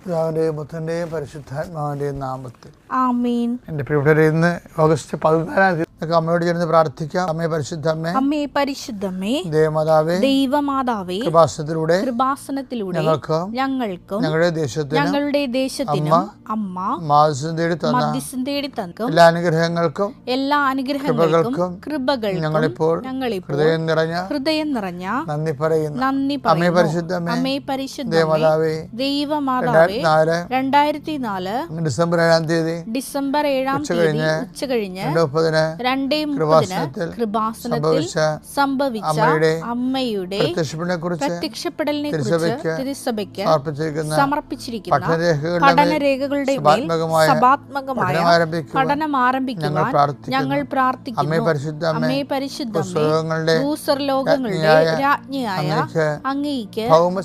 പിതാവിന്റെയും പുത്രന്റെയും പരിശുദ്ധാത്മാവിന്റെയും നാമത്തിൽ ആമേൻ. എൻ്റെ പ്രിയപ്പെട്ടവരെ, ഇന്ന് ഓഗസ്റ്റ് 14 തീയതി അമ്മയോട് ചേർന്ന് പ്രാർത്ഥിക്കാം. അമ്മേ പരിശുദ്ധമ്മേ, അമ്മേ പരിശുദ്ധമ്മേ, ദൈവമാതാവേ, കൃപാസനത്തിലൂടെ ഞങ്ങൾക്കും ഞങ്ങളുടെ ദേശത്തിനും അമ്മ മധ്യസ്ഥം തേടി തന്ന എല്ലാ അനുഗ്രഹങ്ങൾക്കും കൃപകൾക്കും ഞങ്ങളിപ്പോൾ ഹൃദയം നിറഞ്ഞ നന്ദി പറയുന്നു. അമ്മേ പരിശുദ്ധമ്മേ, ദൈവമാതാവേ, 2004 ഡിസംബർ 7 തീയതി ഉച്ചകഴിഞ്ഞ് 2:30 കൃപാസനത്തിൽ സംഭവിച്ച അമ്മയുടെ പ്രത്യക്ഷപ്പെടലിനെ കുറിച്ച് തിരുസഭയ്ക്ക് സമർപ്പിച്ചിരിക്കുന്ന പഠനരേഖകളുടെ മേൽ സഭാത്മകമായ പഠനം ആരംഭിക്കുവാൻ ഞങ്ങൾ പ്രാർത്ഥിക്കുന്നു. അമ്മേ പരിശുദ്ധമേ, ഭൂസ്വർലോകങ്ങളുടെ രാജ്ഞിയായ അങ്ങേയ്ക്ക് ഭൗമ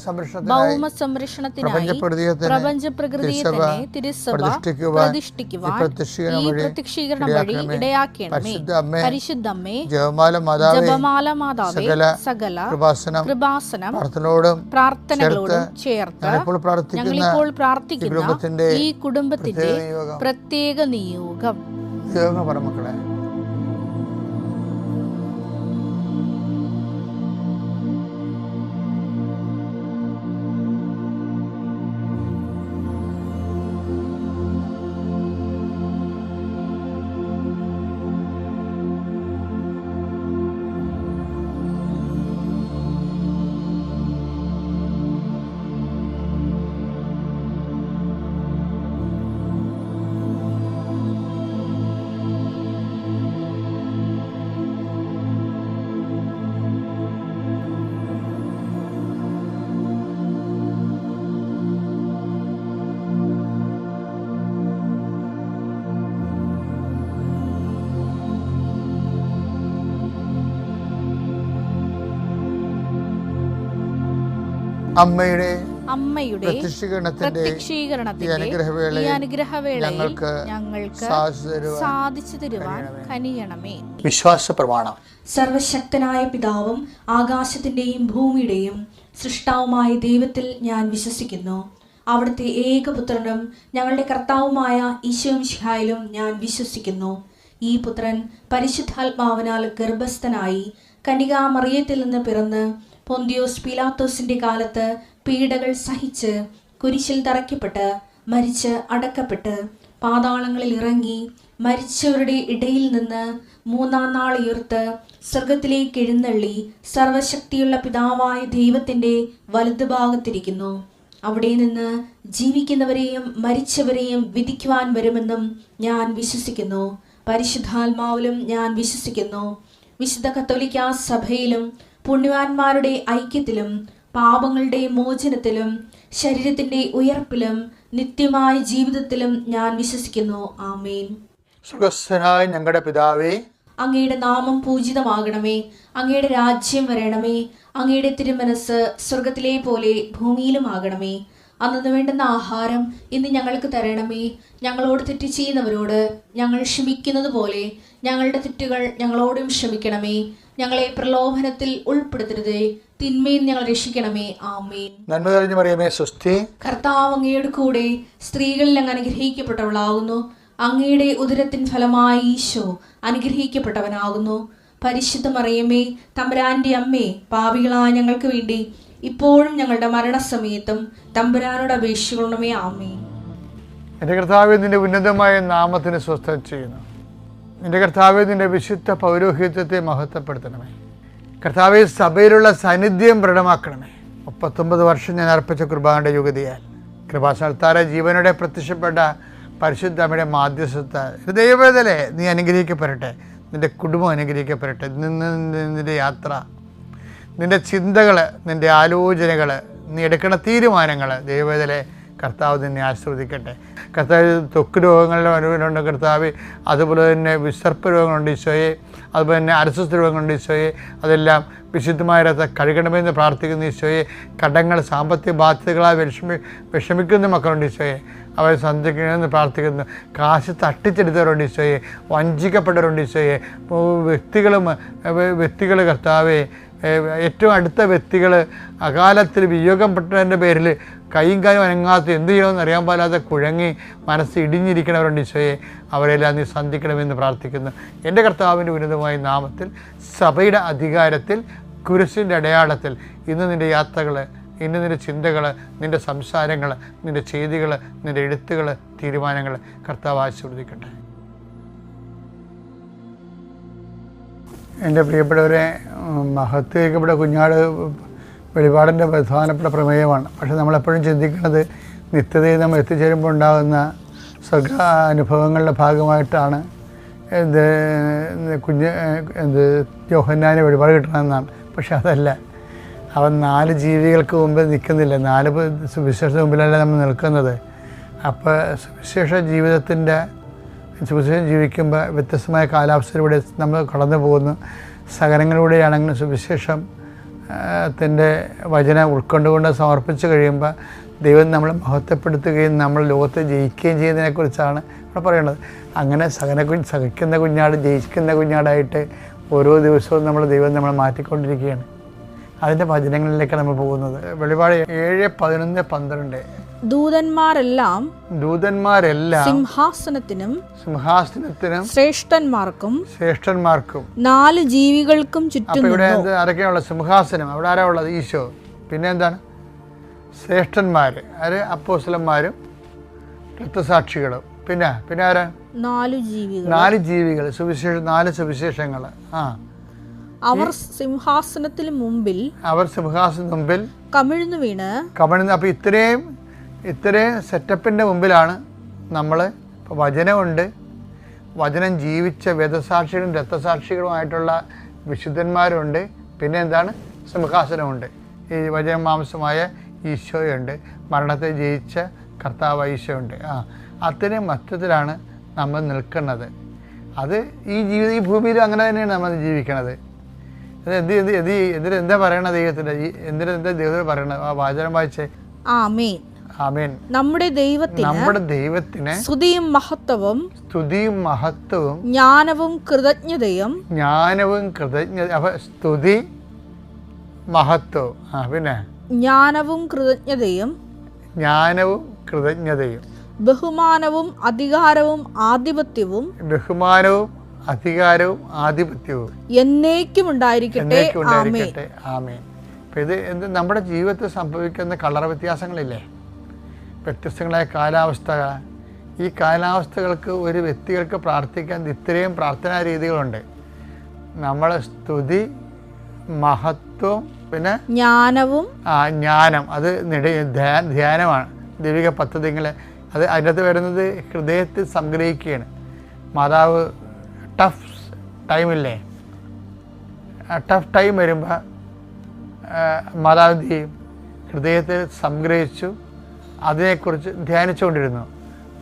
സംരക്ഷണത്തിനായി പ്രപഞ്ച പ്രകൃതിയെ തന്നെ തിരുസഭ പ്രതിഷ്ഠിക്കുവാൻ ഈ പ്രത്യക്ഷീകരണം വഴി ഇടയാക്കണമേ. പരിശുദ്ധമ്മേ, ജപമാല മാതാവേ, സകല കൃപാസനം പ്രാർത്ഥനകളോടും ചേർത്ത് ഞങ്ങളിപ്പോൾ പ്രാർത്ഥിക്കുന്ന ഈ കുടുംബത്തിന്റെ പ്രത്യേക നിയോഗം. മക്കളെ, അമ്മയുടെ പ്രത്യക്ഷീകരണത്തിന്റെ ഈ അനുഗ്രഹവേളയിൽ ഞങ്ങൾക്ക് സാധിച്ചു തരുവാൻ കനിയണമേ. വിശ്വാസ പ്രമാണം. സർവശക്തനായ പിതാവും ആകാശത്തിന്റെയും ഭൂമിയുടെയും സൃഷ്ടാവുമായ ദൈവത്തിൽ ഞാൻ വിശ്വസിക്കുന്നു. അവിടുത്തെ ഏകപുത്രനും ഞങ്ങളുടെ കർത്താവുമായ ഈശോമിശിഹായിലും ഞാൻ വിശ്വസിക്കുന്നു. ഈ പുത്രൻ പരിശുദ്ധാത്മാവിനാൽ ഗർഭസ്ഥനായി കന്യകാമറിയത്തിൽ നിന്ന് പിറന്ന് പൊന്തിയോസ് പീലാത്തോസിന്റെ കാലത്ത് പീഡകൾ സഹിച്ച് കുരിശിൽ തറയ്ക്കപ്പെട്ട് മരിച്ച് അടക്കപ്പെട്ട് പാതാളങ്ങളിൽ ഇറങ്ങി മരിച്ചവരുടെ ഇടയിൽ നിന്ന് 3-ാം നാൾ ഉയർത്ത് സ്വർഗത്തിലേക്ക് എഴുന്നള്ളി സർവശക്തിയുള്ള പിതാവായ ദൈവത്തിന്റെ വലതുഭാഗത്തിരിക്കുന്നു. അവിടെ നിന്ന് ജീവിക്കുന്നവരെയും മരിച്ചവരെയും വിധിക്കുവാൻ വരുമെന്നും ഞാൻ വിശ്വസിക്കുന്നു. പരിശുദ്ധാത്മാവിലും ഞാൻ വിശ്വസിക്കുന്നു. വിശുദ്ധ കത്തോലിക്കാ സഭയിലും പുണ്യവാന്മാരുടെ ഐക്യത്തിലും പാപങ്ങളുടെ മോചനത്തിലും ശരീരത്തിന്റെ ഉയർപ്പിലും നിത്യമായ ജീവിതത്തിലും ഞാൻ വിശ്വസിക്കുന്നു. ആമേൻ. സ്വർഗ്ഗസ്ഥനായ ഞങ്ങളുടെ പിതാവേ, അങ്ങയുടെ നാമം പൂജിതമാകണമേ. അങ്ങയുടെ രാജ്യം വരണമേ. അങ്ങയുടെ തിരുമനസ് സ്വർഗത്തിലെ പോലെ ഭൂമിയിലും ആകണമേ. അന്നു വേണ്ടുന്ന ആഹാരം ഇന്ന് ഞങ്ങൾക്ക് തരണമേ. ഞങ്ങളോട് തെറ്റ് ചെയ്യുന്നവരോട് ഞങ്ങൾ ക്ഷമിക്കുന്നത് പോലെ ഞങ്ങളുടെ തെറ്റുകൾ ഞങ്ങളോടും ക്ഷമിക്കണമേ. ഞങ്ങളെ പ്രലോഭനത്തിൽ ഉൾപ്പെടുത്തരുതേ, തിന്മയിൽ ഞങ്ങൾ രക്ഷിക്കണമേ. ആമേൻ. നന്മ നിറഞ്ഞ മറിയമേ, സ്വസ്തി. കർത്താവ് അങ്ങയുടെ കൂടെ സ്ത്രീകളിൽ അങ്ങ് അനുഗ്രഹിക്കപ്പെട്ടവളാകുന്നു. അങ്ങയുടെ ഉദരത്തിൻ ഫലമായി ഈശോ അനുഗ്രഹിക്കപ്പെട്ടവനാകുന്നു. പരിശുദ്ധ മറിയമേ, തമ്പുരാന്റെ അമ്മേ, പാപികളായ ഞങ്ങൾക്ക് വേണ്ടി ഇപ്പോഴും ഞങ്ങളുടെ മരണസമയത്തും തമ്പുരാനോട് അപേക്ഷിക്കണമേ. ആമേൻ. എൻ്റെ കർത്താവേ, നിന്റെ ഉന്നതമായ നാമത്തിന് സ്വസ്ഥം ചെയ്യുന്നു. നിന്റെ കർത്താവേ, നിന്റെ വിശുദ്ധ പൗരോഹിത്യത്തെ മഹത്വപ്പെടുത്തണമേ. കർത്താവേ, സഭയിലുള്ള സാന്നിധ്യം ദൃഢമാക്കണമേ. 39 വർഷം ഞാൻ അർപ്പിച്ച കുർബാനയുടെ യുഗതിയാൽ കൃപാസനത്താര ജീവനോടെ പ്രത്യക്ഷപ്പെട്ട പരിശുദ്ധമ്മയുടെ മാധ്യസ്ഥ ദൈവവേദനയെ നീ അനുഗ്രഹിക്കപ്പെടട്ടെ. നിന്റെ കുടുംബം അനുഗ്രഹിക്കപ്പെടട്ടെ. നിന്റെ യാത്ര, നിന്റെ ചിന്തകൾ, നിന്റെ ആലോചനകൾ, നീ എടുക്കുന്ന തീരുമാനങ്ങൾ ദൈവവേദനയെ കർത്താവ് നിന്നെ ആശീർവദിക്കട്ടെ. കർത്താവ്, ത്വക്ക് രോഗങ്ങളുടെ അനുഭവമുണ്ട് കർത്താവ്. അതുപോലെ തന്നെ വിസർപ്പ രോഗങ്ങളുണ്ട് ഈശോയെ. അതുപോലെ തന്നെ അരസ്വസ്ഥ രോഗങ്ങളുണ്ട് ഈശോയെ. അതെല്ലാം വിശുദ്ധമായ കഴുകണമെന്ന് പ്രാർത്ഥിക്കുന്ന ഈശോയെ. കടങ്ങൾ, സാമ്പത്തിക ബാധ്യതകളായി വിഷമിക്കുന്ന മക്കളുണ്ട് ഈശോയെ. അവരെ സന്ധിക്കണമെന്ന് പ്രാർത്ഥിക്കുന്നു. കാശ് തട്ടിച്ചെടുത്തവരുണ്ട് ഈശോയെ. വഞ്ചിക്കപ്പെട്ടവരുണ്ട് ഈശോയെ. വ്യക്തികൾ കർത്താവെ, ഏറ്റവും അടുത്ത വ്യക്തികൾ അകാലത്തിൽ വിയോഗപ്പെട്ടതിൻ്റെ പേരിൽ കൈയും കാലും അനങ്ങാത്ത എന്ത് ചെയ്യണമെന്ന് അറിയാൻ പാലാതെ കുഴങ്ങി മനസ്സ് ഇടിഞ്ഞിരിക്കണവരുണ്ട് ഈശോയെ, അവരെല്ലാം നീ സന്ധിക്കണമെന്ന് പ്രാർത്ഥിക്കുന്നു. എൻ്റെ കർത്താവിൻ്റെ ഉന്നതമായ നാമത്തിൽ, സഭയുടെ അധികാരത്തിൽ, കുരിശിൻ്റെ അടയാളത്തിൽ ഇന്ന് നിൻ്റെ യാത്രകൾ, ഇന്ന് നിൻ്റെ ചിന്തകൾ, നിൻ്റെ സംസാരങ്ങൾ, നിൻ്റെ ചെയ്തികൾ, നിൻ്റെ എഴുത്തുകൾ, തീരുമാനങ്ങൾ കർത്താവ് ആശീർവദിക്കട്ടെ. എൻ്റെ പ്രിയപ്പെട്ടവരെ, മഹത്വീകരിക്കപ്പെട്ട കുഞ്ഞാട് വെളിപാടിൻ്റെ പ്രധാനപ്പെട്ട പ്രമേയമാണ്. പക്ഷെ നമ്മളെപ്പോഴും ചിന്തിക്കുന്നത് നിത്യതയിൽ നമ്മൾ എത്തിച്ചേരുമ്പോൾ ഉണ്ടാകുന്ന സ്വർഗ അനുഭവങ്ങളുടെ ഭാഗമായിട്ടാണ് യോഹന്നാന് വെളിപാട് കിട്ടണമെന്നാണ്. പക്ഷെ അതല്ല, അവൻ 4 ജീവികൾക്ക് മുമ്പിൽ നിൽക്കുന്നില്ല, 4 സുവിശേഷ മുമ്പിലല്ല നമ്മൾ നിൽക്കുന്നത്. അപ്പോൾ സുവിശേഷം ജീവിക്കുമ്പോൾ വ്യത്യസ്തമായ കാലാവസ്ഥയിലൂടെ നമ്മൾ കടന്നു പോകുന്നു. സഹനങ്ങളിലൂടെയാണെങ്കിലും സുവിശേഷം ത്തിൻ്റെ വചനം ഉൾക്കൊണ്ടുകൊണ്ട് സമർപ്പിച്ച് കഴിയുമ്പോൾ ദൈവം നമ്മളെ മഹത്വപ്പെടുത്തുകയും നമ്മൾ ലോകത്തെ ജയിക്കുകയും ചെയ്യുന്നതിനെക്കുറിച്ചാണ് ഇവിടെ പറയുന്നത്. അങ്ങനെ സഹിക്കുന്ന കുഞ്ഞാട് ജയിക്കുന്ന കുഞ്ഞാടായിട്ട് ഓരോ ദിവസവും ദൈവം നമ്മളെ മാറ്റിക്കൊണ്ടിരിക്കുകയാണ്. അതിൻ്റെ വചനങ്ങളിലേക്കാണ് നമ്മൾ പോകുന്നത്. വെളിപാട് 7, 11, 12. ദൂതന്മാരെല്ലാം സിംഹാസനത്തിനും ശ്രേഷ്ഠന്മാർക്കും 4 ജീവികൾക്കും ചുറ്റും. ഇവിടെ ആരൊക്കെയാണുള്ളത്? സിംഹാസനം, അവിടെ ആരാ ഉള്ളത്? ഈശോ. പിന്നെ എന്താണ്? ശ്രേഷ്ഠന്മാർ, അത് അപ്പോസ്തലന്മാരും രക്തസാക്ഷികളും. പിന്നെ ആരാ? 4 ജീവികൾ, 4 സുവിശേഷങ്ങൾ. അവർ സിംഹാസനത്തിന് മുമ്പിൽ കമിഴ്ന്നു വീണ്. അപ്പോൾ ഇത്രയും സെറ്റപ്പിൻ്റെ മുമ്പിലാണ് നമ്മൾ. ഇപ്പോൾ വചനമുണ്ട്, വചനം ജീവിച്ച വേദസാക്ഷികളും രക്തസാക്ഷികളുമായിട്ടുള്ള വിശുദ്ധന്മാരുണ്ട്. പിന്നെ എന്താണ്? സിംഹാസനമുണ്ട്. ഈ വചനം മാംസമായ ഈശോയുണ്ട്, മരണത്തെ ജയിച്ച കർത്താവ് ഈശോയുണ്ട്. അത്രയും മധ്യത്തിലാണ് നമ്മൾ നിൽക്കുന്നത്. അത് ഈ ഭൂമിയിൽ അങ്ങനെ തന്നെയാണ് നമ്മൾ ജീവിക്കണത്. എന്താ പറയണത്? എന്താ ദൈവത്തിന് പറയണത്? ആ വാചനം വായിച്ചേ. ആമേൻ. ആമേൻ. നമ്മുടെ ദൈവത്തിന് സ്തുതിയും മഹത്വവും ജ്ഞാനവും കൃതജ്ഞതയും. അപ്പൊ സ്തുതി, മഹത്വവും, പിന്നെ ജ്ഞാനവും കൃതജ്ഞതയും ബഹുമാനവും അധികാരവും ആധിപത്യവും എന്നേക്കും ഉണ്ടായിരിക്കട്ടെ. ആമേൻ. അപ്പം ഇത് നമ്മുടെ ജീവിതത്തിൽ സംഭവിക്കുന്ന കളർ വ്യത്യാസങ്ങളില്ലേ, വ്യത്യസ്തങ്ങളായ കാലാവസ്ഥകൾ. ഈ കാലാവസ്ഥകൾക്ക് ഒരു വ്യക്തികൾക്ക് പ്രാർത്ഥിക്കാൻ ഇത്രയും പ്രാർത്ഥനാ രീതികളുണ്ട്. നമ്മളെ സ്തുതി, മഹത്വം, പിന്നെ ജ്ഞാനം, അത് ധ്യാനമാണ്. ദൈവിക പദ്ധതികൾ അത് അതിനകത്ത് വരുന്നത് ഹൃദയത്തിൽ സംഗ്രഹിക്കുകയാണ്. മാതാവ് ടഫ് ടൈമില്ലേ, ടഫ് ടൈം വരുമ്പോൾ മാതാവ് എന്ത് ചെയ്യും? ഹൃദയത്തിൽ സംഗ്രഹിച്ചു അതിനെക്കുറിച്ച് ധ്യാനിച്ചുകൊണ്ടിരുന്നു.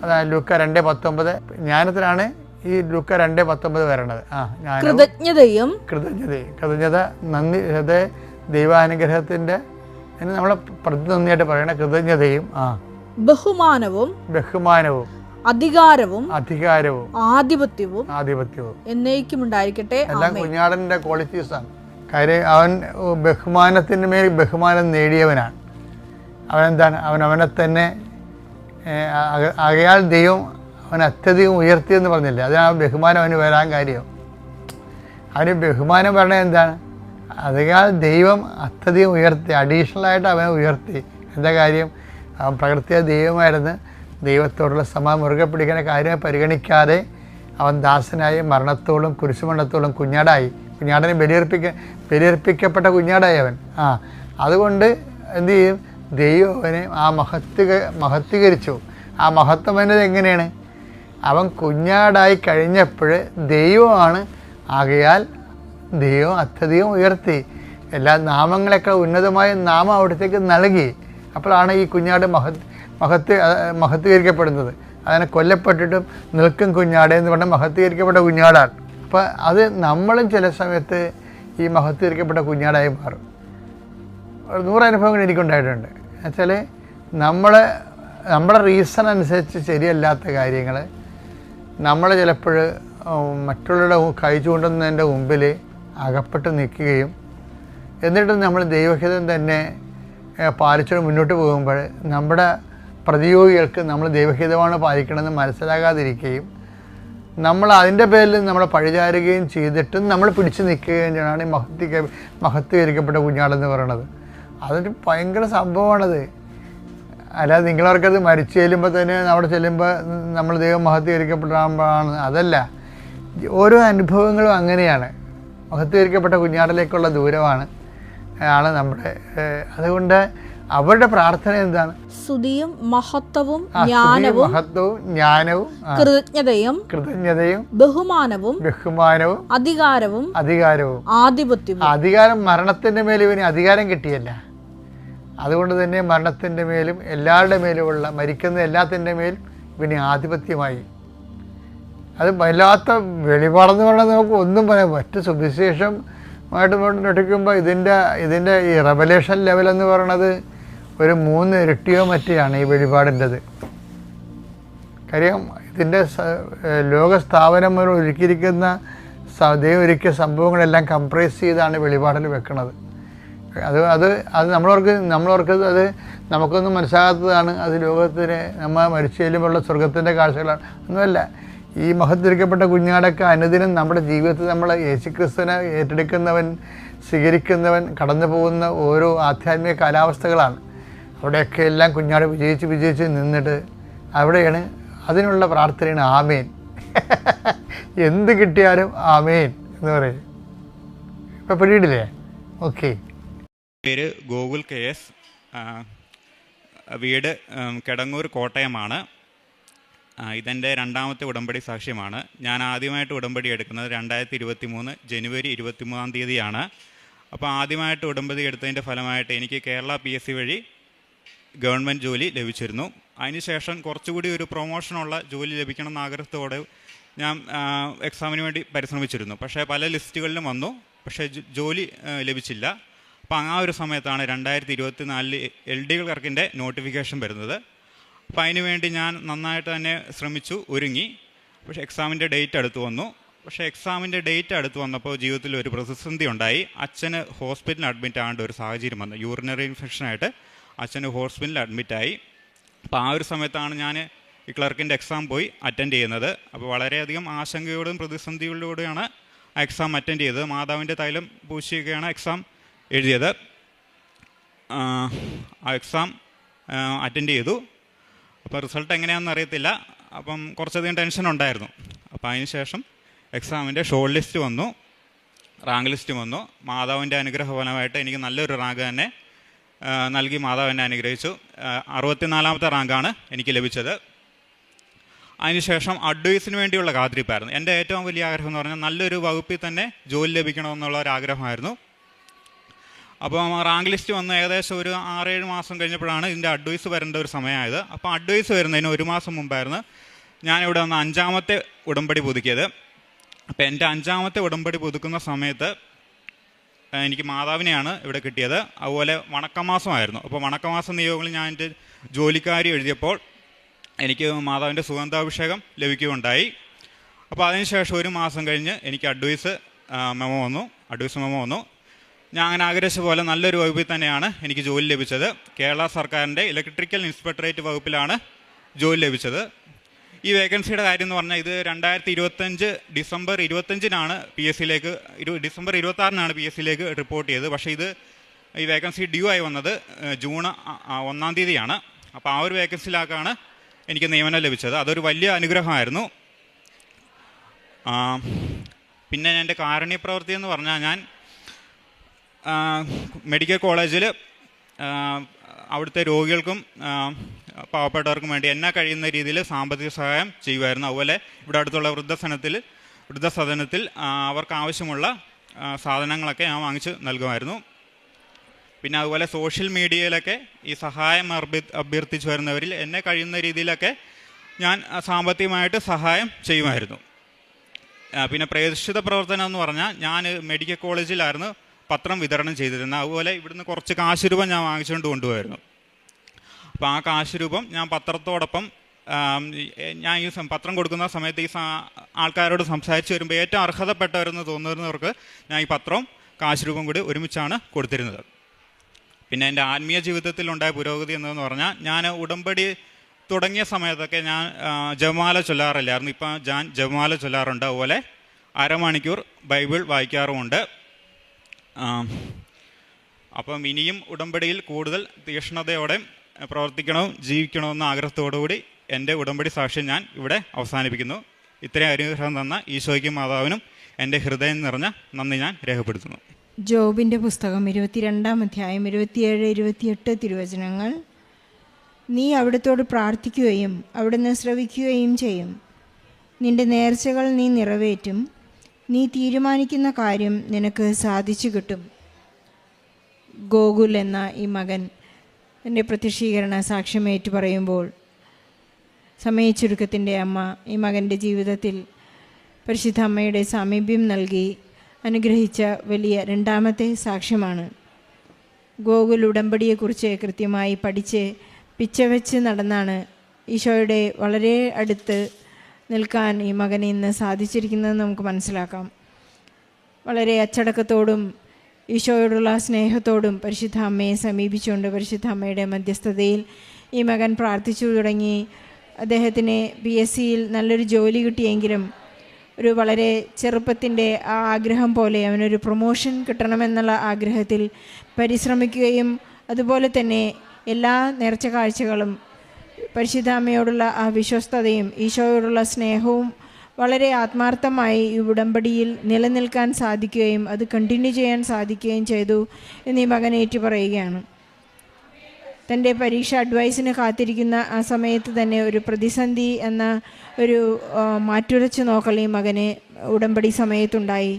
അതാണ് ലൂക്ക 2:19. ജ്ഞാനത്തിലാണ് ഈ ലൂക്ക 2:19 വരണത്. കൃതജ്ഞത, നന്ദി, ദൈവാനുഗ്രഹത്തിൻ്റെ നമ്മളെ പ്രതിനിധിയായിട്ട് പറയണ കൃതജ്ഞതയും ബഹുമാനവും അധികാരവും ആധിപത്യവും എന്നേക്കും ഉണ്ടായിരിക്കട്ടെ. എല്ലാം കുഞ്ഞാടൻ്റെ ക്വാളിറ്റീസാണ്. കാര്യം അവൻ ബഹുമാനത്തിൻ്റെ മേൽ ബഹുമാനം നേടിയവനാണ്. അവനെന്താണ്? അവനെ തന്നെ ആകയാൽ ദൈവം അവൻ അത്യധികം ഉയർത്തിയെന്ന് പറഞ്ഞില്ലേ, അതിനാണ് ബഹുമാനം അവന് വരാൻ കാര്യം. അവന് ബഹുമാനം പറഞ്ഞത് എന്താണ്? ആകയാൽ ദൈവം അത്യധികം ഉയർത്തി, അഡീഷണലായിട്ട് അവനെ ഉയർത്തി. എന്താ കാര്യം? അവൻ പ്രകൃതിയ ദൈവമായിരുന്നു. ദൈവത്തോടുള്ള മുറുകെ പിടിക്കുന്ന കാര്യം പരിഗണിക്കാതെ അവൻ ദാസനായി മരണത്തോളം കുരിശുമരണത്തോളം കുഞ്ഞാടനെ ബലിയർപ്പിക്കപ്പെട്ട കുഞ്ഞാടായി അവൻ. അതുകൊണ്ട് എന്തു ചെയ്യും? ദൈവം അവനെ മഹത്വീകരിച്ചു. ആ മഹത്വം എന്നത് എങ്ങനെയാണ്? അവൻ കുഞ്ഞാടായി കഴിഞ്ഞപ്പോൾ ദൈവമാണ്. ആകയാൽ ദൈവം അത്യധികം ഉയർത്തി. എല്ലാ നാമങ്ങളെക്കാൾ ഉന്നതമായ നാമം അവിടത്തേക്ക് നൽകി. അപ്പോഴാണ് ഈ കുഞ്ഞാട് മഹത്വീകരിക്കപ്പെടുന്നത്. അതിനെ കൊല്ലപ്പെട്ടിട്ടും നിൽക്കും കുഞ്ഞാട് എന്ന് പറഞ്ഞാൽ മഹത്വീകരിക്കപ്പെട്ട കുഞ്ഞാടാണ്. അപ്പോൾ അത് നമ്മളും ചില സമയത്ത് ഈ മഹത്വീകരിക്കപ്പെട്ട കുഞ്ഞാടായി മാറും. 100 അനുഭവങ്ങൾ എനിക്കുണ്ടായിട്ടുണ്ട്. എന്നുവെച്ചാൽ നമ്മുടെ റീസൺ അനുസരിച്ച് ശരിയല്ലാത്ത കാര്യങ്ങൾ നമ്മൾ ചിലപ്പോൾ മറ്റുള്ളവരുടെ കൈ ചൂണ്ടുന്നതിൻ്റെ മുമ്പിൽ അകപ്പെട്ട് നിൽക്കുകയും എന്നിട്ട് നമ്മൾ ദൈവഹിതം തന്നെ പാലിച്ചുകൊണ്ട് മുന്നോട്ട് പോകുമ്പോൾ നമ്മുടെ പ്രതിയോഗികൾക്ക് നമ്മൾ ദൈവഹിതമാണ് പാലിക്കണമെന്ന് മനസ്സിലാകാതിരിക്കുകയും നമ്മൾ അതിൻ്റെ പേരിൽ നമ്മളെ പഴിചാരുകയും ചെയ്തിട്ടും നമ്മൾ പിടിച്ചു നിൽക്കുകയും ചെയ്യണമാണ് ഈ മഹത്വീകരിക്കപ്പെട്ട കുഞ്ഞാടെന്ന് പറയണത്. അതൊരു ഭയങ്കര സംഭവമാണത്. അല്ലാതെ നിങ്ങളവർക്കത് മരിച്ചു ചെല്ലുമ്പോൾ തന്നെ അവിടെ ചെല്ലുമ്പോൾ നമ്മൾ ദൈവം മഹത്വീകരിക്കപ്പെടാണ്, അതല്ല. ഓരോ അനുഭവങ്ങളും അങ്ങനെയാണ്. മഹത്വീകരിക്കപ്പെട്ട കുഞ്ഞാടിലേക്കുള്ള ദൂരമാണ് നമ്മുടെ. അതുകൊണ്ട് അവരുടെ പ്രാർത്ഥന എന്താണ്? സ്തുതിയും മഹത്വവും ജ്ഞാനവും കൃതജ്ഞതയും ബഹുമാനവും അധികാരവും ആധിപത്യവും. അധികാരം മരണത്തിന്റെ മേലും ഇവന് അധികാരം കിട്ടിയല്ല. അതുകൊണ്ട് തന്നെ മരണത്തിന്റെ മേലും എല്ലാവരുടെ മേലുമുള്ള മരിക്കുന്ന എല്ലാത്തിൻ്റെ മേലും ഇവന് ആധിപത്യമായി. അത് വല്ലാത്ത വെളിപാടെന്ന് പറഞ്ഞാൽ നമുക്ക് ഒന്നും പറയാം. മറ്റ് സുവിശേഷമായിട്ട് പഠിക്കുമ്പോൾ ഇതിൻ്റെ ഈ റെവലേഷൻ ലെവലെന്ന് പറയണത് ഒരു 3 ഇരട്ടിയോ മറ്റാണ് ഈ വെളിപാടിൻ്റെത്. കാര്യം ഇതിൻ്റെ ലോകസ്ഥാപനം മുതൽ ഒരുക്കിയിരിക്കുന്ന ദൈവം ഒരുക്കിയ സംഭവങ്ങളെല്ലാം കംപ്രൈസ് ചെയ്താണ് വെളിപാടിൽ വെക്കുന്നത്. അത് നമ്മളവർക്ക് അത് നമുക്കൊന്നും മനസ്സിലാകാത്തതാണ്. അത് ലോകത്തിന് നമ്മൾ മരിച്ചു ചെല്ലുമ്പോഴുള്ള സ്വർഗത്തിൻ്റെ കാഴ്ചകളാണ്. ഒന്നുമല്ല, ഈ മഹത്വീകരിക്കപ്പെട്ട കുഞ്ഞാടൊക്കെ അനുദിനം നമ്മുടെ ജീവിതത്തിൽ നമ്മൾ യേശുക്രിസ്തുവിനെ ഏറ്റെടുക്കുന്നവൻ, സ്വീകരിക്കുന്നവൻ കടന്നു പോകുന്ന ഓരോ ആധ്യാത്മിക കാലാവസ്ഥകളാണ്. അവിടെയൊക്കെ എല്ലാം കുഞ്ഞാട് വിജയിച്ച് നിന്നിട്ട് അവിടെയാണ് അതിനുള്ള പ്രാർത്ഥനയാണ് ആമേൻ. എന്ത് കിട്ടിയാലും ആമേൻ എന്ന് പറയും. ഇപ്പം പിടിയിടില്ലേ? ഓക്കെ. പേര് ഗോകുൽ KS, വീട് കിടങ്ങൂർ, കോട്ടയമാണ്. ഇതെൻ്റെ 2ാമത്തെ ഉടമ്പടി സാക്ഷ്യമാണ്. ഞാൻ ആദ്യമായിട്ട് ഉടമ്പടി എടുക്കുന്നത് 2023 ജനുവരി 23 തീയതിയാണ്. അപ്പോൾ ആദ്യമായിട്ട് ഉടമ്പടി എടുത്തതിൻ്റെ ഫലമായിട്ട് എനിക്ക് കേരള PSC വഴി ഗവൺമെൻറ് ജോലി ലഭിച്ചിരുന്നു. അതിനുശേഷം കുറച്ചുകൂടി ഒരു പ്രൊമോഷനുള്ള ജോലി ലഭിക്കണം എന്ന ആഗ്രഹത്തോടെ ഞാൻ എക്സാമിന് വേണ്ടി പരിശ്രമിച്ചിരുന്നു. പക്ഷേ പല ലിസ്റ്റുകളിലും വന്നു, പക്ഷേ ജോലി ലഭിച്ചില്ല. അപ്പോൾ ആ ഒരു സമയത്താണ് 2024 LD ക്ലർക്കിൻ്റെ നോട്ടിഫിക്കേഷൻ വരുന്നത്. അപ്പോൾ അതിന് വേണ്ടി ഞാൻ നന്നായിട്ട് തന്നെ ശ്രമിച്ചു, ഒരുങ്ങി. പക്ഷേ എക്സാമിൻ്റെ ഡേറ്റ് അടുത്ത് വന്നു. പക്ഷേ എക്സാമിൻ്റെ ഡേറ്റ് അടുത്ത് വന്നപ്പോൾ ജീവിതത്തിൽ ഒരു പ്രതിസന്ധി ഉണ്ടായി. അച്ഛന് ഹോസ്പിറ്റലിൽ അഡ്മിറ്റ് ആകേണ്ട ഒരു സാഹചര്യം വന്നു. യൂറിനറി ഇൻഫെക്ഷനായിട്ട് അച്ഛന് ഹോസ്പിറ്റലിൽ അഡ്മിറ്റായി. അപ്പോൾ ആ ഒരു സമയത്താണ് ഞാൻ ഈ ക്ലർക്കിൻ്റെ എക്സാം പോയി അറ്റൻഡ് ചെയ്യുന്നത്. അപ്പോൾ വളരെയധികം ആശങ്കയോടും പ്രതിസന്ധികളിലൂടെയാണ് ആ എക്സാം അറ്റൻഡ് ചെയ്തത്. മാതാവിൻ്റെ തൈലം പൂശിയൊക്കെയാണ് എക്സാം എഴുതിയത്. ആ എക്സാം അറ്റൻഡ് ചെയ്തു. അപ്പോൾ റിസൾട്ട് എങ്ങനെയാണെന്ന് അറിയത്തില്ല. അപ്പം കുറച്ചധികം ടെൻഷൻ ഉണ്ടായിരുന്നു. അപ്പോൾ അതിന് ശേഷം എക്സാമിൻ്റെ ഷോർട്ട് ലിസ്റ്റ് വന്നു, റാങ്ക് ലിസ്റ്റ് വന്നു. മാതാവിൻ്റെ അനുഗ്രഹഫലമായിട്ട് എനിക്ക് നല്ലൊരു റാങ്ക് തന്നെ നൽകി മാതാവ് എന്നെ അനുഗ്രഹിച്ചു. 64ാമത്തെ റാങ്കാണ് എനിക്ക് ലഭിച്ചത്. അതിനുശേഷം അഡ്വൈസിന് വേണ്ടിയുള്ള കാത്തിരിപ്പായിരുന്നു. എൻ്റെ ഏറ്റവും വലിയ ആഗ്രഹം എന്ന് പറഞ്ഞാൽ നല്ലൊരു വകുപ്പിൽ തന്നെ ജോലി ലഭിക്കണമെന്നുള്ള ഒരു ആഗ്രഹമായിരുന്നു. അപ്പോൾ റാങ്ക് ലിസ്റ്റ് വന്ന് ഏകദേശം ഒരു 6-7 മാസം കഴിഞ്ഞപ്പോഴാണ് ഇതിൻ്റെ അഡ്വൈസ് വരേണ്ട ഒരു സമയമായത്. അപ്പോൾ അഡ്വൈസ് വരുന്നതിന് 1 മാസം മുമ്പായിരുന്നു ഞാനിവിടെ വന്ന് 5ാമത്തെ ഉടമ്പടി പുതുക്കിയത്. അപ്പോൾ എൻ്റെ 5ാമത്തെ ഉടമ്പടി പുതുക്കുന്ന സമയത്ത് എനിക്ക് മാതാവിനെയാണ് ഇവിടെ കിട്ടിയത്. അതുപോലെ വണക്കമാസമായിരുന്നു. അപ്പോൾ വണക്കമാസ നിയോഗങ്ങളിൽ ഞാൻ എൻ്റെ ജോലിക്കാരി എഴുതിയപ്പോൾ എനിക്ക് മാതാവിൻ്റെ സുഗന്ധാഭിഷേകം ലഭിക്കുകയുണ്ടായി. അപ്പോൾ അതിനുശേഷം 1 മാസം കഴിഞ്ഞ് എനിക്ക് അഡ്വൈസ് മെമ്മോ വന്നു. ഞാൻ അങ്ങനെ ആഗ്രഹിച്ച പോലെ നല്ലൊരു വകുപ്പിൽ തന്നെയാണ് എനിക്ക് ജോലി ലഭിച്ചത്. കേരള സർക്കാരിൻ്റെ ഇലക്ട്രിക്കൽ ഇൻസ്പെക്ടറേറ്റ് വകുപ്പിലാണ് ജോലി ലഭിച്ചത്. ഈ വേക്കൻസിയുടെ കാര്യം എന്ന് പറഞ്ഞാൽ ഇത് 2025 ഡിസംബർ 25-നാണ് PSCയിലേക്ക്, ഡിസംബർ 26-നാണ് PSCയിലേക്ക് റിപ്പോർട്ട് ചെയ്തത്. പക്ഷേ ഈ വേക്കൻസി ഡ്യൂ ആയി വന്നത് ജൂൺ 1-ാം തീയതിയാണ്. അപ്പോൾ ആ ഒരു വേക്കൻസിയിലാക്കാണ് എനിക്ക് നിയമനം ലഭിച്ചത്. അതൊരു വലിയ അനുഗ്രഹമായിരുന്നു. പിന്നെ എൻ്റെ കാരുണ്യപ്രവൃത്തി എന്ന് പറഞ്ഞാൽ ഞാൻ മെഡിക്കൽ കോളേജിൽ അവിടുത്തെ രോഗികൾക്കും പാവപ്പെട്ടവർക്കും വേണ്ടി എന്നെ കഴിയുന്ന രീതിയിൽ സാമ്പത്തിക സഹായം ചെയ്യുമായിരുന്നു. അതുപോലെ ഇവിടെ അടുത്തുള്ള വൃദ്ധസദനത്തിൽ അവർക്ക് ആവശ്യമുള്ള സാധനങ്ങളൊക്കെ ഞാൻ വാങ്ങിച്ച് നൽകുമായിരുന്നു. പിന്നെ അതുപോലെ സോഷ്യൽ മീഡിയയിലൊക്കെ ഈ സഹായം അഭ്യർത്ഥിച്ചു വരുന്നവരിൽ എന്നെ കഴിയുന്ന രീതിയിലൊക്കെ ഞാൻ സാമ്പത്തികമായിട്ട് സഹായം ചെയ്യുമായിരുന്നു. പിന്നെ പ്രേക്ഷിത പ്രവർത്തനം എന്ന് പറഞ്ഞാൽ ഞാൻ മെഡിക്കൽ കോളേജിലായിരുന്നു പത്രം വിതരണം ചെയ്തിരുന്നത്. അതുപോലെ ഇവിടുന്ന് കുറച്ച് കാശ് രൂപം ഞാൻ വാങ്ങിച്ചുകൊണ്ട് കൊണ്ടുപോയിരുന്നു. അപ്പോൾ ആ കാശ് രൂപം ഞാൻ പത്രത്തോടൊപ്പം ഞാൻ ഈ പത്രം കൊടുക്കുന്ന സമയത്ത് ഈ ആൾക്കാരോട് സംസാരിച്ച് വരുമ്പോൾ ഏറ്റവും അർഹതപ്പെട്ടവരെന്ന് തോന്നുന്നവർക്ക് ഞാൻ ഈ പത്രവും കാശ് രൂപം കൂടി ഒരുമിച്ചാണ് കൊടുത്തിരുന്നത്. പിന്നെ എൻ്റെ ആത്മീയ ജീവിതത്തിലുണ്ടായ പുരോഗതി എന്നതെന്ന് പറഞ്ഞാൽ ഞാൻ ഉടമ്പടി തുടങ്ങിയ സമയത്തൊക്കെ ഞാൻ ജപമാല ചൊല്ലാറില്ലായിരുന്നു. ഇപ്പം ഞാൻ ജപമാല ചൊല്ലാറുണ്ട്. അതുപോലെ അരമണിക്കൂർ ബൈബിൾ വായിക്കാറുമുണ്ട്. അപ്പം ഇനിയും ഉടമ്പടിയിൽ കൂടുതൽ തീക്ഷ്ണതയോടെ പ്രവർത്തിക്കണവും ജീവിക്കണമെന്ന ആഗ്രഹത്തോടുകൂടി എൻ്റെ ഉടമ്പടി സാക്ഷ്യം ഞാൻ ഇവിടെ അവസാനിപ്പിക്കുന്നു. ഇത്രയും അനുഗ്രഹം തന്ന ഈശോയ്ക്കും മാതാവിനും എൻ്റെ ഹൃദയം നിറഞ്ഞ നന്ദി ഞാൻ രേഖപ്പെടുത്തുന്നു. ജോബിൻ്റെ പുസ്തകം 22-ാം അധ്യായം 27-28 തിരുവചനങ്ങൾ. നീ അവിടുത്തോട് പ്രാർത്ഥിക്കുകയും അവിടുന്ന് ശ്രവിക്കുകയും ചെയ്യും. നിന്റെ നേർച്ചകൾ നീ നിറവേറ്റും. നീ തീരുമാനിക്കുന്ന കാര്യം നിനക്ക് സാധിച്ചു കിട്ടും. ഗോകുൽ എന്ന ഈ മകൻ എൻ്റെ പ്രത്യക്ഷീകരണ സാക്ഷ്യം ഏറ്റു പറയുമ്പോൾ സമയച്ചുരുക്കത്തിൻ്റെ അമ്മ ഈ മകൻ്റെ ജീവിതത്തിൽ പരിശുദ്ധ അമ്മയുടെ സാമീപ്യം നൽകി അനുഗ്രഹിച്ച വലിയ രണ്ടാമത്തെ സാക്ഷ്യമാണ്. ഗോകുൽ ഉടമ്പടിയെക്കുറിച്ച് കൃത്യമായി പഠിച്ച് പിച്ചവെച്ച് നടന്നാണ് ഈശോയുടെ വളരെ അടുത്ത് നിൽക്കാൻ ഈ മകന് ഇന്ന് സാധിച്ചിരിക്കുന്നത് നമുക്ക് മനസ്സിലാക്കാം. വളരെ അച്ചടക്കത്തോടും ഈശോയോടുള്ള സ്നേഹത്തോടും പരിശുദ്ധ അമ്മയെ സമീപിച്ചുകൊണ്ട് പരിശുദ്ധ അമ്മയുടെ മധ്യസ്ഥതയിൽ ഈ മകൻ പ്രാർത്ഥിച്ചു തുടങ്ങി. അദ്ദേഹത്തിന് PSCയിൽ നല്ലൊരു ജോലി കിട്ടിയെങ്കിലും ഒരു വളരെ ചെറുപ്പത്തിൻ്റെ ആ ആഗ്രഹം പോലെ അവനൊരു പ്രൊമോഷൻ കിട്ടണമെന്നുള്ള ആഗ്രഹത്തിൽ പരിശ്രമിക്കുകയും അതുപോലെ തന്നെ എല്ലാ നേർച്ച കാഴ്ചകളും പരിശുദ്ധ അമ്മയോടുള്ള ആ വിശ്വസ്തതയും ഈശോയോടുള്ള സ്നേഹവും വളരെ ആത്മാർത്ഥമായി ഈ ഉടമ്പടിയിൽ നിലനിൽക്കാൻ സാധിക്കുകയും അത് കണ്ടിന്യൂ ചെയ്യാൻ സാധിക്കുകയും ചെയ്തു എന്ന് ഈ മകൻ ഏറ്റു പറയുകയാണ്. തൻ്റെ പരീക്ഷ അഡ്വൈസിന് കാത്തിരിക്കുന്ന ആ സമയത്ത് തന്നെ ഒരു പ്രതിസന്ധി എന്ന ഒരു മാറ്റുരച്ച് നോക്കൽ ഈ മകന് ഉടമ്പടി സമയത്തുണ്ടായി.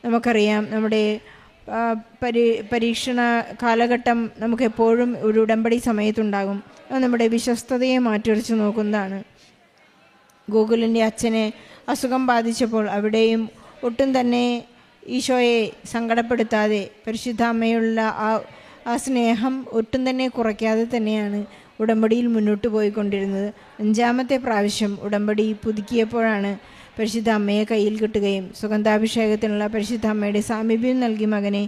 നമുക്കറിയാം, നമ്മുടെ പരീക്ഷണ കാലഘട്ടം നമുക്കെപ്പോഴും ഒരു ഉടമ്പടി സമയത്തുണ്ടാകും. അത് നമ്മുടെ വിശ്വസ്തതയെ മാറ്റുരച്ച് നോക്കുന്നതാണ്. ഗോകുലിൻ്റെ അച്ഛനെ അസുഖം ബാധിച്ചപ്പോൾ അവിടെയും ഒട്ടും തന്നെ ഈശോയെ സങ്കടപ്പെടുത്താതെ പരിശുദ്ധ അമ്മയുള്ള ആ സ്നേഹം ഒട്ടും തന്നെ കുറയ്ക്കാതെ തന്നെയാണ് ഉടമ്പടിയിൽ മുന്നോട്ട് പോയിക്കൊണ്ടിരുന്നത്. 5-ാമത്തെ പ്രാവശ്യം ഉടമ്പടി പുതുക്കിയപ്പോഴാണ് പരിശുദ്ധ അമ്മയെ കയ്യിൽ കിട്ടുകയും സുഗന്ധാഭിഷേകത്തിനുള്ള പരിശുദ്ധ അമ്മയുടെ സാമീപ്യം നൽകി മകനെ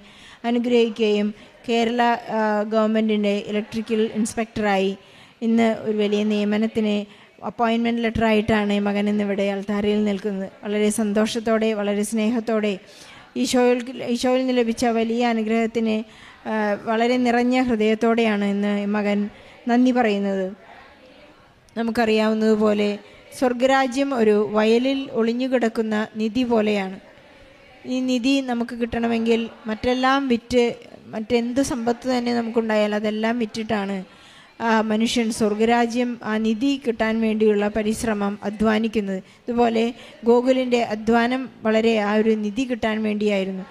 അനുഗ്രഹിക്കുകയും കേരള ഗവൺമെൻറ്റിൻ്റെ ഇലക്ട്രിക്കൽ ഇൻസ്പെക്ടറായി ഇന്ന് ഒരു വലിയ നിയമനത്തിന് അപ്പോയിൻമെൻറ്റ് ലെറ്ററായിട്ടാണ് മകൻ ഇന്നിവിടെ അൾത്താരയിൽ നിൽക്കുന്നത്. വളരെ സന്തോഷത്തോടെ വളരെ സ്നേഹത്തോടെ ഈശോയിൽ നിന്ന് ലഭിച്ച വലിയ അനുഗ്രഹത്തിന് വളരെ നിറഞ്ഞ ഹൃദയത്തോടെയാണ് ഇന്ന് മകൻ നന്ദി പറയുന്നത്. നമുക്കറിയാവുന്നതുപോലെ സ്വർഗരാജ്യം ഒരു വയലിൽ ഒളിഞ്ഞുകിടക്കുന്ന നിധി പോലെയാണ്. ഈ നിധി നമുക്ക് കിട്ടണമെങ്കിൽ മറ്റെല്ലാം വിറ്റ് മറ്റെന്ത് സമ്പത്ത് തന്നെ നമുക്കുണ്ടായാൽ അതെല്ലാം വിറ്റിട്ടാണ് മനുഷ്യൻ സ്വർഗരാജ്യം ആ നിധി കിട്ടാൻ വേണ്ടിയുള്ള പരിശ്രമം അധ്വാനിക്കുന്നത്. ഇതുപോലെ ഗോകുലിൻ്റെ അധ്വാനം വളരെ ആ ഒരു നിധി കിട്ടാൻ വേണ്ടിയായിരുന്നു.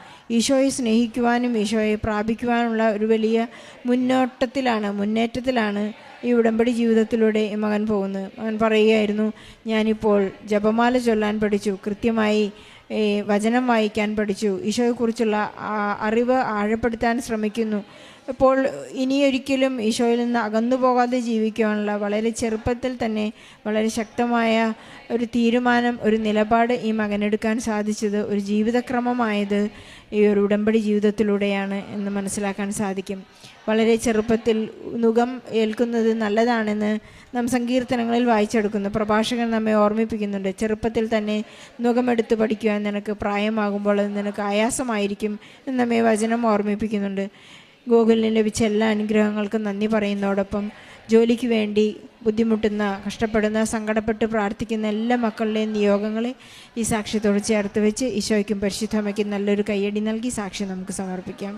സ്നേഹിക്കുവാനും ഈശോയെ പ്രാപിക്കുവാനുള്ള ഒരു വലിയ മുന്നേറ്റത്തിലാണ് ഈ ഉടമ്പടി ജീവിതത്തിലൂടെ ഈ മകൻ പോകുന്നത്. മകൻ പറയുകയായിരുന്നു, ഞാനിപ്പോൾ ജപമാല ചൊല്ലാൻ പഠിച്ചു, കൃത്യമായി വചനം വായിക്കാൻ പഠിച്ചു, ഈശോയെക്കുറിച്ചുള്ള അറിവ് ആഴപ്പെടുത്താൻ ശ്രമിക്കുന്നു. ഇപ്പോൾ ഇനിയൊരിക്കലും ഈശോയിൽ നിന്ന് അകന്നു പോകാതെ ജീവിക്കുവാനുള്ള വളരെ ചെറുപ്പത്തിൽ തന്നെ വളരെ ശക്തമായ ഒരു തീരുമാനം, ഒരു നിലപാട് ഈ മകനെടുക്കാൻ സാധിച്ചത്, ഒരു ജീവിതക്രമമായത് ഈ ഒരു ഉടമ്പടി ജീവിതത്തിലൂടെയാണ് എന്ന് മനസ്സിലാക്കാൻ സാധിക്കും. വളരെ ചെറുപ്പത്തിൽ നുകം ഏൽക്കുന്നത് നല്ലതാണെന്ന് നാം സങ്കീർത്തനങ്ങളിൽ വായിച്ചെടുക്കുന്നു. പ്രഭാഷകൻ നമ്മെ ഓർമ്മിപ്പിക്കുന്നുണ്ട്, ചെറുപ്പത്തിൽ തന്നെ നുകമെടുത്ത് പഠിക്കുവാൻ നിനക്ക് പ്രായമാകുമ്പോൾ അത് നിനക്ക് ആയാസമായിരിക്കും എന്ന് നമ്മെ വചനം ഓർമ്മിപ്പിക്കുന്നുണ്ട്. ഗോകുലിന് ലഭിച്ച എല്ലാ അനുഗ്രഹങ്ങൾക്കും നന്ദി പറയുന്നതോടൊപ്പം ജോലിക്ക് വേണ്ടി ബുദ്ധിമുട്ടുന്ന, കഷ്ടപ്പെടുന്ന, സങ്കടപ്പെട്ട് പ്രാർത്ഥിക്കുന്ന എല്ലാ മക്കളുടെയും നിയോഗങ്ങളെ ഈ സാക്ഷ്യത്തോട് ചേർത്ത് വെച്ച് ഈശോയ്ക്കും പരിശുദ്ധമ്മയ്ക്കും നല്ലൊരു കയ്യടി നൽകി സാക്ഷ്യം നമുക്ക് സമർപ്പിക്കാം.